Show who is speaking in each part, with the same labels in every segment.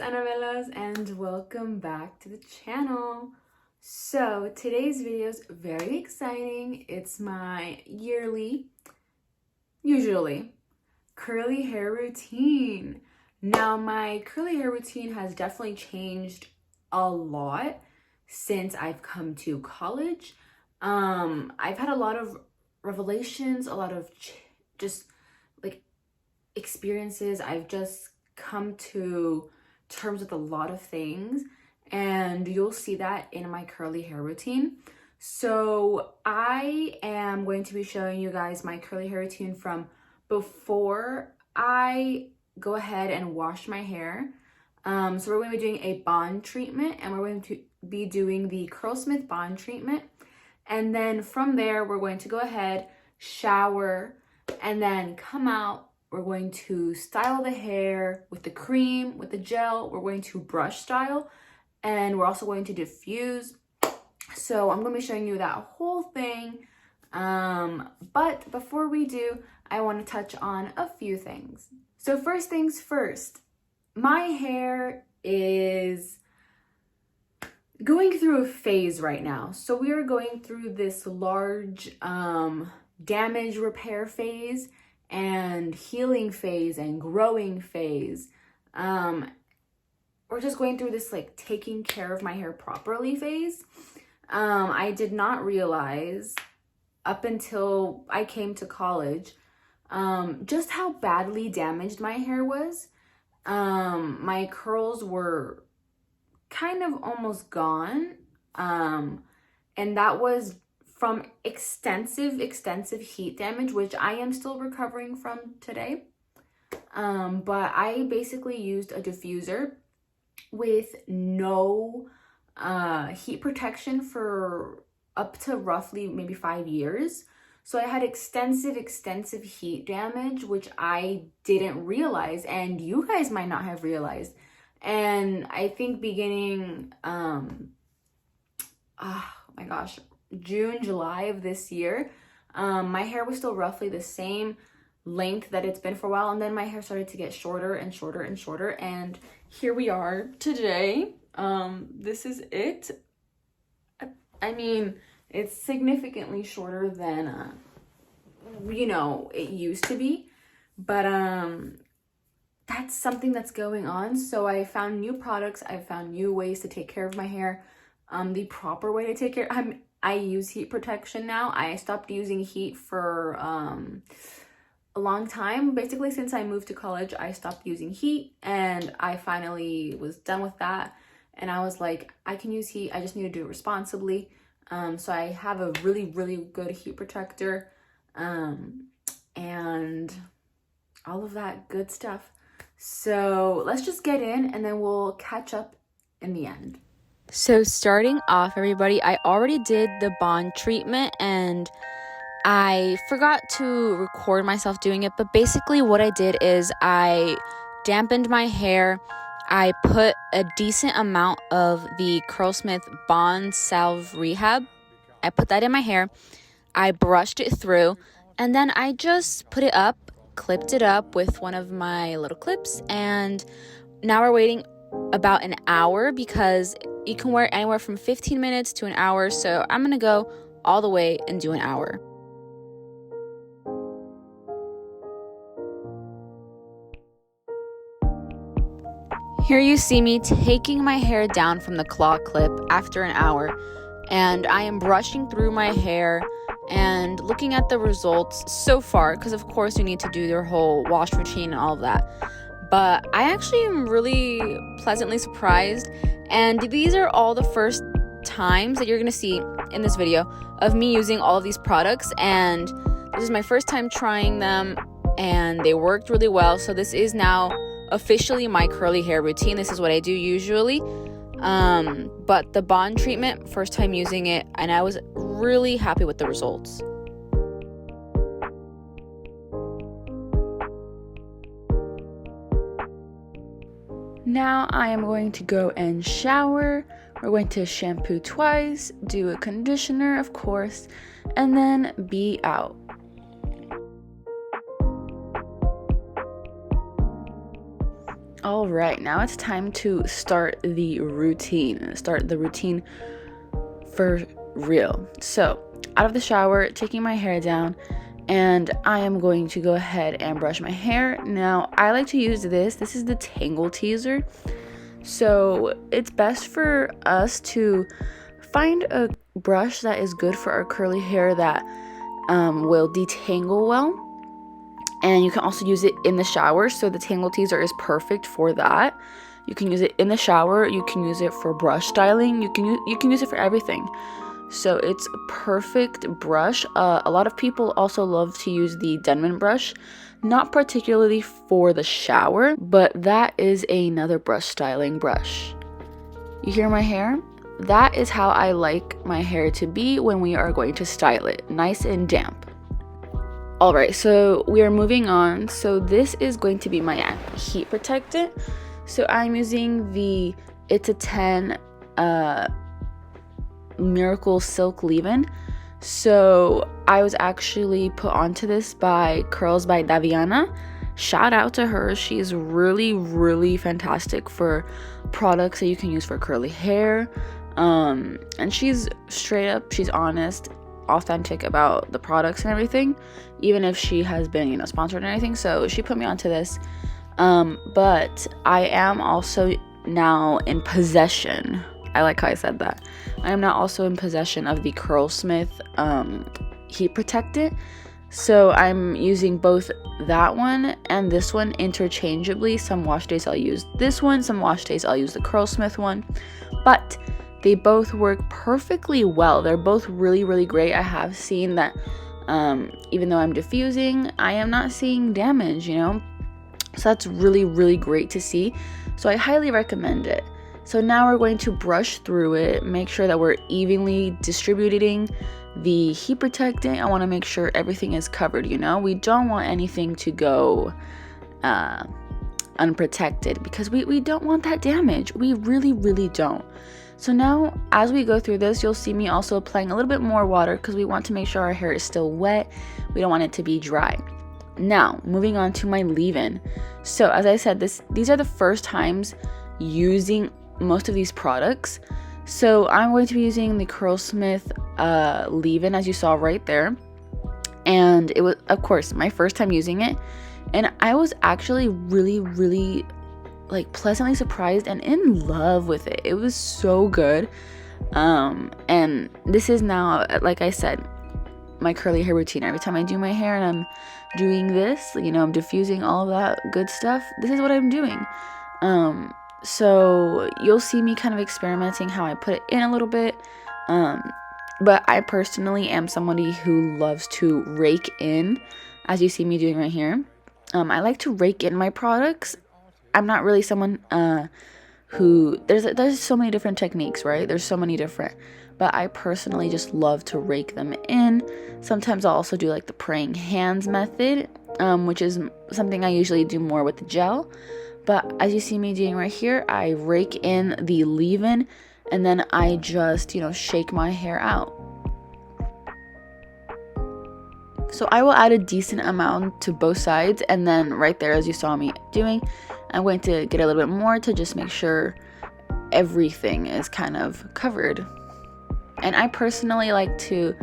Speaker 1: Anabelas, and welcome back to the channel. So today's video is very exciting. It's my usually curly hair routine. Now my curly hair routine has definitely changed a lot since I've come to college. I've had a lot of revelations, a lot of just like experiences. I've just come to terms with a lot of things, and you'll see that in my curly hair routine. So I am going to be showing you guys my curly hair routine from before I go ahead and wash my hair. So we're going to be doing a bond treatment, and we're going to be doing the Curlsmith bond treatment. And then from there, we're going to go ahead, shower, and then come out. We're going to style the hair with the cream, with the gel. We're going to brush style, and we're also going to diffuse. So I'm going to be showing you that whole thing. But before we do, I want to touch on a few things. So first things first, my hair is going through a phase right now. So we are going through this large damage repair phase and healing phase and growing phase. We're just going through this like taking care of my hair properly phase. I did not realize up until I came to college just how badly damaged my hair was. My curls were kind of almost gone, and that was from extensive heat damage, which I am still recovering from today. But I basically used a diffuser with no heat protection for up to roughly maybe 5 years. So I had extensive heat damage, which I didn't realize, and you guys might not have realized. And I think beginning, oh my gosh, June, July of this year, my hair was still roughly the same length that it's been for a while, and then my hair started to get shorter and shorter and shorter, and here we are today. This is it. I mean, it's significantly shorter than it used to be, but that's something that's going on. So I found new products, I found new ways to take care of my hair, the proper way to take care. I use heat protection now. I stopped using heat for a long time. Basically, since I moved to college, I stopped using heat, and I finally was done with that. And I was like, I can use heat, I just need to do it responsibly. So I have a really good heat protector, and all of that good stuff. So let's just get in, and then we'll catch up in the end.
Speaker 2: So starting off, everybody, I already did the bond treatment, and I forgot to record myself doing it, but basically what I did is I dampened my hair. I put a decent amount of the Curlsmith Bond Salve Rehab. I put that in my hair. I brushed it through, and then I just put it up, clipped it up with one of my little clips, and now we're waiting about an hour because you can wear anywhere from 15 minutes to an hour, so I'm gonna go all the way and do an hour. Here you see me taking my hair down from the claw clip after an hour, and I am brushing through my hair and looking at the results so far, because of course you need to do your whole wash routine and all of that. But I actually am really pleasantly surprised, and these are all the first times that you're gonna see in this video of me using all of these products, and this is my first time trying them, and they worked really well. So this is now officially my curly hair routine. This is what I do usually, but the bond treatment, first time using it, and I was really happy with the results.
Speaker 1: Now I am going to go and shower. We're going to shampoo twice, do a conditioner, of course, and then be out.
Speaker 2: All right, now it's time to start the routine. Start the routine for real. So, out of the shower, taking my hair down, and I am going to go ahead and brush my hair. Now, I like to use this. This is the Tangle Teaser. So, it's best for us to find a brush that is good for our curly hair that will detangle well. And you can also use it in the shower, so the Tangle Teaser is perfect for that. You can use it in the shower, you can use it for brush styling, you can use it for everything. So it's a perfect brush. A lot of people also love to use the Denman brush, not particularly for the shower, but that is another brush styling brush. You hear my hair? That is how I like my hair to be when we are going to style it, nice and damp. Alright, so we are moving on. So this is going to be my heat protectant. So I'm using the It's a 10 Miracle Silk Leave-In. So I was actually put onto this by Curls by Daviana. Shout out to her. She's really, really fantastic for products that you can use for curly hair. And she's straight up, she's honest, authentic about the products and everything, even if she has been, sponsored and anything. So she put me onto this. But I am also now in possession. I like how I said that. I am now also in possession of the Curlsmith heat protectant. So I'm using both that one and this one interchangeably. Some wash days I'll use this one, some wash days I'll use the Curlsmith one. But they both work perfectly well. They're both really, really great. I have seen that even though I'm diffusing, I am not seeing damage, So that's really, really great to see. So I highly recommend it. So now we're going to brush through it, make sure that we're evenly distributing the heat protectant. I want to make sure everything is covered, We don't want anything to go unprotected because we don't want that damage. We really, really don't. So now, as we go through this, you'll see me also applying a little bit more water because we want to make sure our hair is still wet. We don't want it to be dry. Now, moving on to my leave-in. So, as I said, these are the first times using most of these products. So, I'm going to be using the Curlsmith leave-in, as you saw right there. And it was, of course, my first time using it. And I was actually really, really pleasantly surprised and in love with it. It was so good. And this is now, like I said, my curly hair routine. Every time I do my hair and I'm doing this, I'm diffusing all of that good stuff, this is what I'm doing. So you'll see me kind of experimenting how I put it in a little bit. But I personally am somebody who loves to rake in, as you see me doing right here. I like to rake in my products. I'm not really someone who there's so many different techniques, right? There's so many different, but I personally just love to rake them in. Sometimes I'll also do the praying hands method, which is something I usually do more with the gel. But as you see me doing right here, I rake in the leave-in and then I just, shake my hair out. So I will add a decent amount to both sides, and then right there, as you saw me doing, I'm going to get a little bit more to just make sure everything is kind of covered. And I personally like to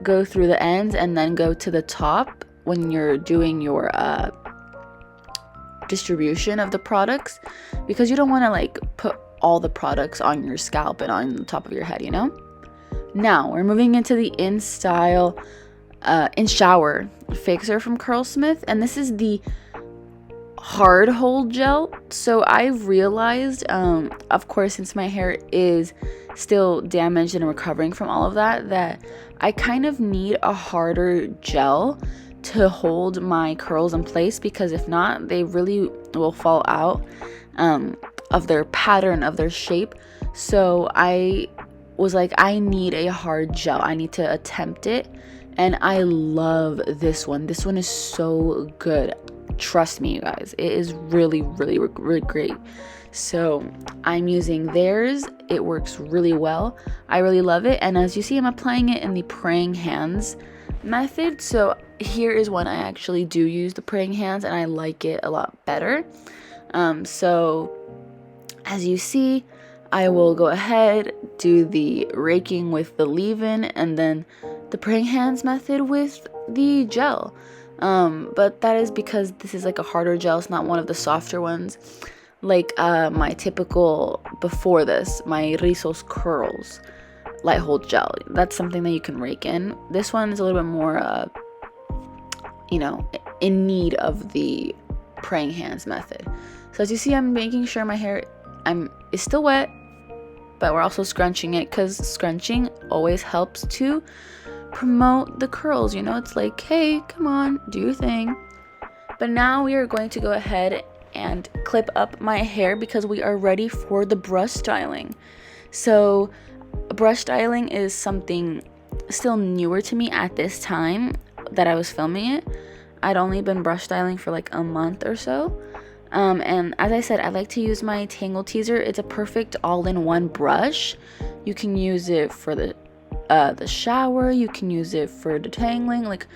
Speaker 2: go through the ends and then go to the top when you're doing your distribution of the products, because you don't want to put all the products on your scalp and on the top of your head, Now we're moving into the in shower fixer from Curlsmith, and this is the hard hold gel. So I've realized, of course, since my hair is still damaged and recovering from all of that I kind of need a harder gel to hold my curls in place, because if not, they really will fall out of their pattern, of their shape. So I was like, I need a hard gel. I need to attempt it. And I love this one. This one is so good. Trust me, you guys. It is really, really, really great. So I'm using theirs. It works really well. I really love it. And as you see, I'm applying it in the praying hands method. So here is when I actually do use the praying hands, and I like it a lot better. So as you see, I will go ahead, do the raking with the leave-in, and then the praying hands method with the gel. But that is because this is like a harder gel. It's not one of the softer ones. Like my typical, before this, my Rizos Curls light hold gel. That's something that you can rake in. This one is a little bit more, in need of the praying hands method. So as you see, I'm making sure my hair is still wet, but we're also scrunching it, because scrunching always helps to promote the curls. It's like, hey, come on, do your thing. But now we are going to go ahead and clip up my hair because we are ready for the brush styling. So brush styling is something still newer to me at this time that I was filming it. I'd only been brush styling for like a month or so. And as I said, I like to use my Tangle Teezer. It's a perfect all-in-one brush. You can use it for the shower. You can use it for detangling. Like,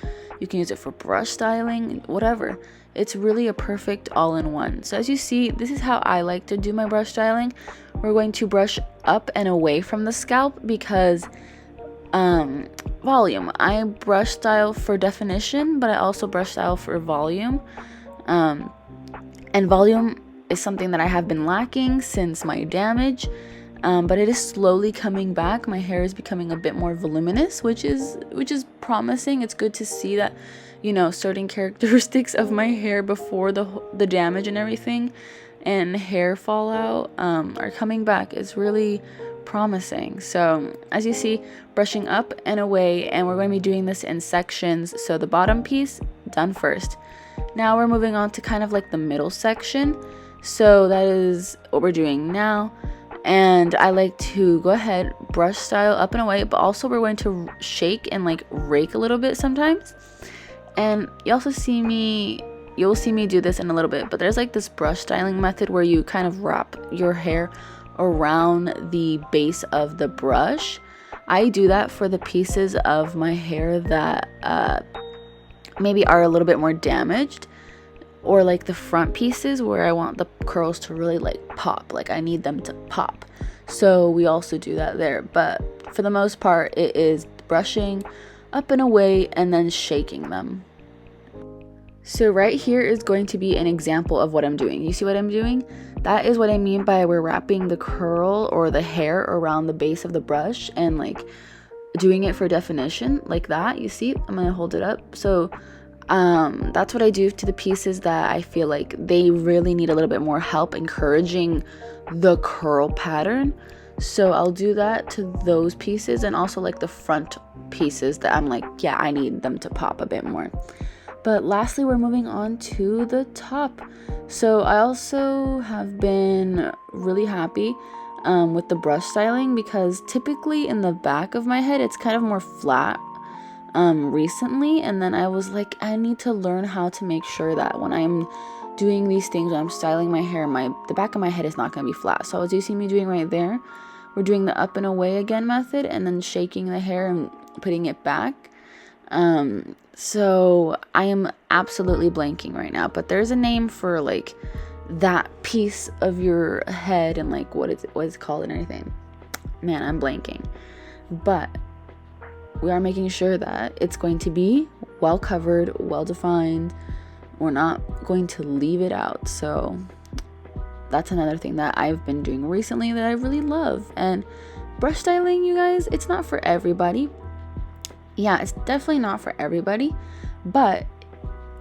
Speaker 2: you can use it for brush styling, whatever. It's really a perfect all-in-one. So as you see, this is how I like to do my brush styling. We're going to brush up and away from the scalp because volume. I brush style for definition, but I also brush style for volume. And volume is something that I have been lacking since my damage, but it is slowly coming back. My hair is becoming a bit more voluminous, which is promising. It's good to see that, certain characteristics of my hair before the damage and everything and hair fallout are coming back. It's really promising. So as you see, brushing up and away, and we're going to be doing this in sections. So the bottom piece done first. Now we're moving on to kind of like the middle section. So that is what we're doing now. And I like to go ahead, brush style up and away, but also we're going to shake and like rake a little bit sometimes. And you'll see me do this in a little bit, but there's like this brush styling method where you kind of wrap your hair around the base of the brush. I do that for the pieces of my hair that maybe are a little bit more damaged, or like the front pieces where I want the curls to really like pop, like I need them to pop. So we also do that there, but for the most part it is brushing up and away and then shaking them. So right here is going to be an example of what I'm doing. You see what I'm doing? That is what I mean by we're wrapping the curl or the hair around the base of the brush and like doing it for definition like that. You see, I'm gonna hold it up. So that's what I do to the pieces that I feel like they really need a little bit more help encouraging the curl pattern. So I'll do that to those pieces, and also like the front pieces that I'm like, yeah, I need them to pop a bit more. But lastly, we're moving on to the top. So I also have been really happy with the brush styling, because typically in the back of my head it's kind of more flat recently, and then I was like, I need to learn how to make sure that when I'm doing these things, when I'm styling my hair, the back of my head is not going to be flat. So as you see me doing right there, we're doing the up and away again method, and then shaking the hair and putting it back. So I am absolutely blanking right now, but there's a name for like that piece of your head and like what is it called and everything. Man, I'm blanking. But we are making sure that it's going to be well covered, well defined. We're not going to leave it out. So that's another thing that I've been doing recently that I really love. And brush styling, you guys, it's not for everybody. Yeah, it's definitely not for everybody, but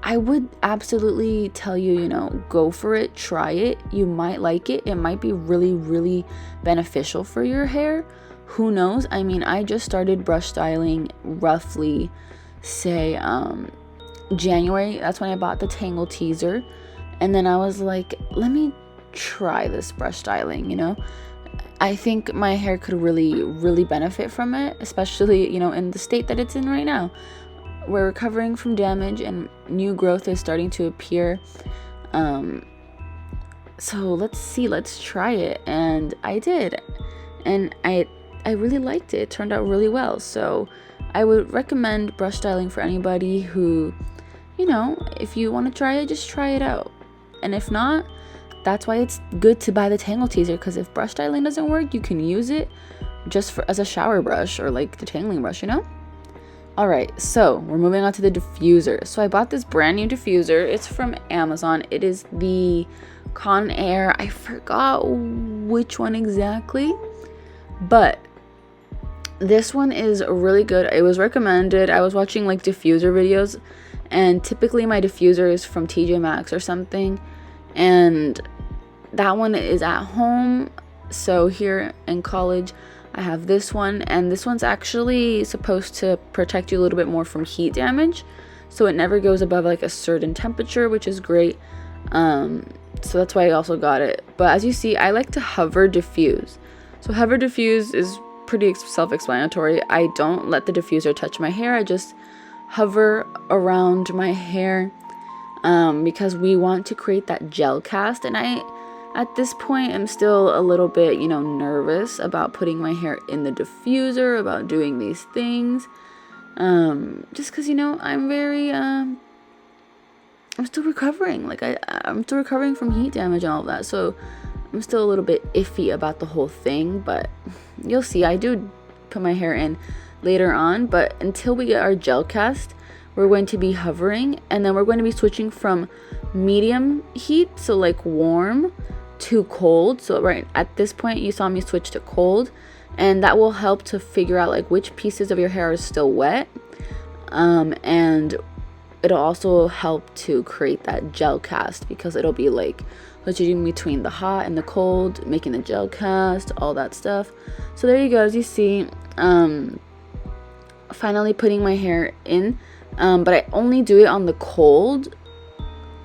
Speaker 2: I would absolutely tell you, go for it, try it. You might like it. It might be really, really beneficial for your hair. Who knows? I mean, I just started brush styling roughly, say, January. That's when I bought the Tangle Teezer. And then I was like, let me try this brush styling, I think my hair could really, really benefit from it, especially, in the state that it's in right now. We're recovering from damage and new growth is starting to appear. So let's try it. And I did. And I really liked it. It turned out really well. So I would recommend brush styling for anybody who, if you want to try it, just try it out. And if not, that's why it's good to buy the tangle teaser, because if brush styling doesn't work, you can use it just as a shower brush or like the tangling brush, you know? All right, so we're moving on to the diffuser. So I bought this brand new diffuser. It's from Amazon. It is the Conair. I forgot which one exactly, but this one is really good. It was recommended. I was watching like diffuser videos, and typically my diffuser is from TJ Maxx or something, and that one is at home. So here in college I have this one, and this one's actually supposed to protect you a little bit more from heat damage, so it never goes above like a certain temperature, which is great. So that's why I also got it. But as you see, I like to hover diffuse. So hover diffuse is pretty self-explanatory. I don't let the diffuser touch my hair. I just hover around my hair, because we want to create that gel cast, and I at this point I'm still a little bit, nervous about putting my hair in the diffuser, about doing these things, just because I'm very I'm still recovering. Like I'm still recovering from heat damage and all of that, so I'm still a little bit iffy about the whole thing. But you'll see, I do put my hair in later on, but until we get our gel cast, we're going to be hovering, and then we're going to be switching from medium heat, so like warm, to cold. So right at this point you saw me switch to cold, and that will help to figure out like which pieces of your hair are still wet, and it'll also help to create that gel cast, because it'll be like switching between the hot and the cold, making the gel cast, all that stuff. So there you go. As you see, finally putting my hair in, but I only do it on the cold.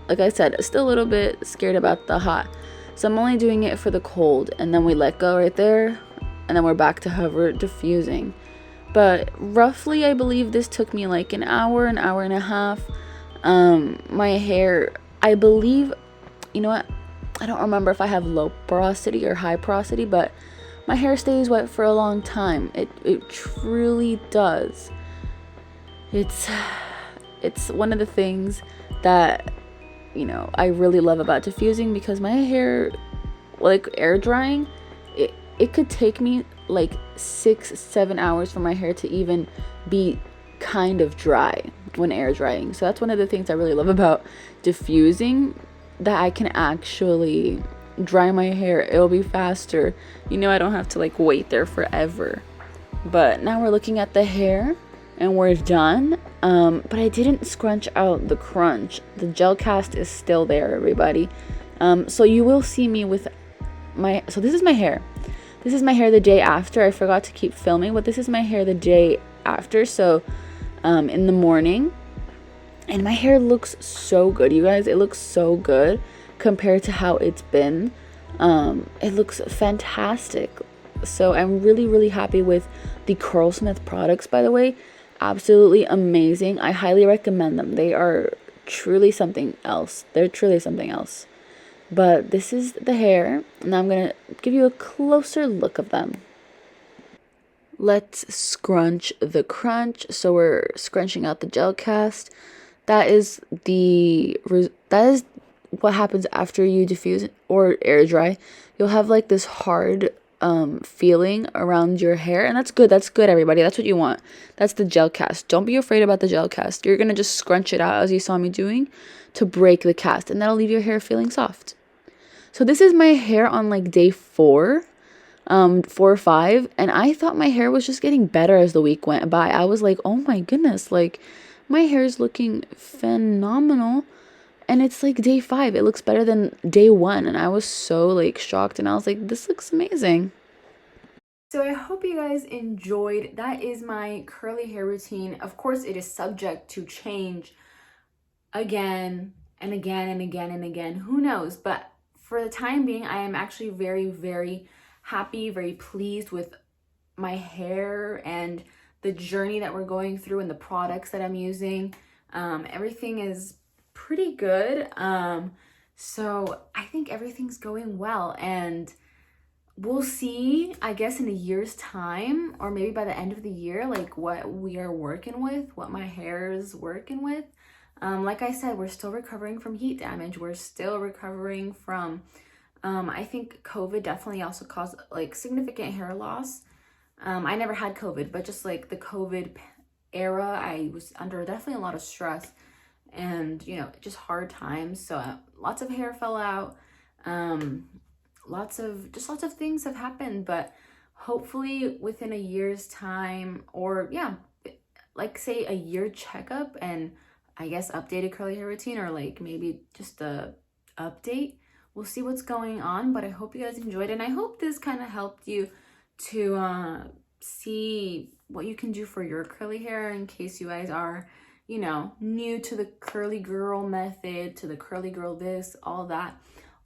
Speaker 2: Like I said, still a little bit scared about the hot, so I'm only doing it for the cold, and then we let go right there, and then we're back to hover diffusing. But roughly, I believe this took me like an hour and a half. My hair, I believe, you know what, I don't remember if I have low porosity or high porosity, but my hair stays wet for a long time. It truly does. It's one of the things that I really love about diffusing, because my hair, like air drying, it could take me like 6-7 hours for my hair to even be kind of dry when air drying. So that's one of the things I really love about diffusing, that I can actually dry my hair. It'll be faster. I don't have to like wait there forever. But now we're looking at the hair, and we're done. But I didn't scrunch out the crunch. The gel cast is still there, everybody. So you will see me with so this is my hair. This is my hair the day after. I forgot to keep filming, but this is my hair the day after. So in the morning, and my hair looks so good, you guys. It looks so good compared to how it's been. It looks fantastic. So I'm really, really happy with the Curlsmith products, by the way. Absolutely amazing. I highly recommend them. They are truly something else. They're truly something else. But this is the hair, and now I'm going to give you a closer look of them. Let's scrunch the crunch. So we're scrunching out the gel cast. That is what happens after you diffuse or air dry. You'll have like this hard feeling around your hair, and that's good. Everybody, that's what you want. That's the gel cast. Don't be afraid about the gel cast. You're gonna just scrunch it out, as you saw me doing, to break the cast, and that'll leave your hair feeling soft. So this is my hair on like day 4 or 5, and I thought my hair was just getting better as the week went by. I was like, oh my goodness, like my hair is looking phenomenal. And it's like day 5. It looks better than day 1. And I was so like shocked. And I was like, this looks amazing.
Speaker 1: So I hope you guys enjoyed. That is my curly hair routine. Of course, it is subject to change again and again and again and again. Who knows? But for the time being, I am actually very, very happy, very pleased with my hair and the journey that we're going through and the products that I'm using. Everything is pretty good. So I think everything's going well, and we'll see, I guess, in a year's time, or maybe by the end of the year, like what we are working with, what my hair is working with. Like I said, we're still recovering from heat damage. We're still recovering from, I think COVID definitely also caused like significant hair loss. I never had COVID, but just like the COVID era, I was under definitely a lot of stress and, you know, just hard times. So lots of hair fell out. Lots of things have happened, but hopefully within a year's time, or yeah, like say a year checkup and I guess updated curly hair routine, or like maybe just a update. We'll see what's going on, but I hope you guys enjoyed it, and I hope this kind of helped you to see what you can do for your curly hair in case you guys are, you know, new to the curly girl method, to the curly girl this, all that,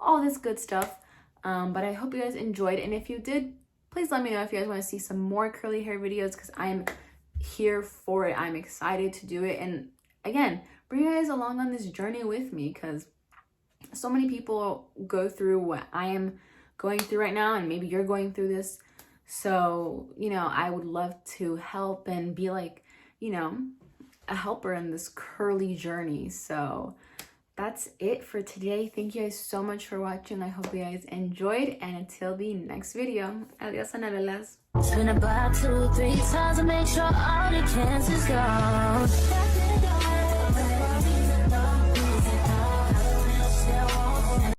Speaker 1: all this good stuff. But I hope you guys enjoyed, and if you did, please let me know if you guys want to see some more curly hair videos, because I'm here for it. I'm excited to do it, and again, bring you guys along on this journey with me, because so many people go through what I am going through right now, and maybe you're going through this. So, you know, I would love to help and be like, you know, a helper in this curly journey. So that's it for today. Thank you guys so much for watching. I hope you guys enjoyed, and until the next video, adios anelas.
Speaker 3: Spin about 2 or 3 times to make sure all the cancers gone.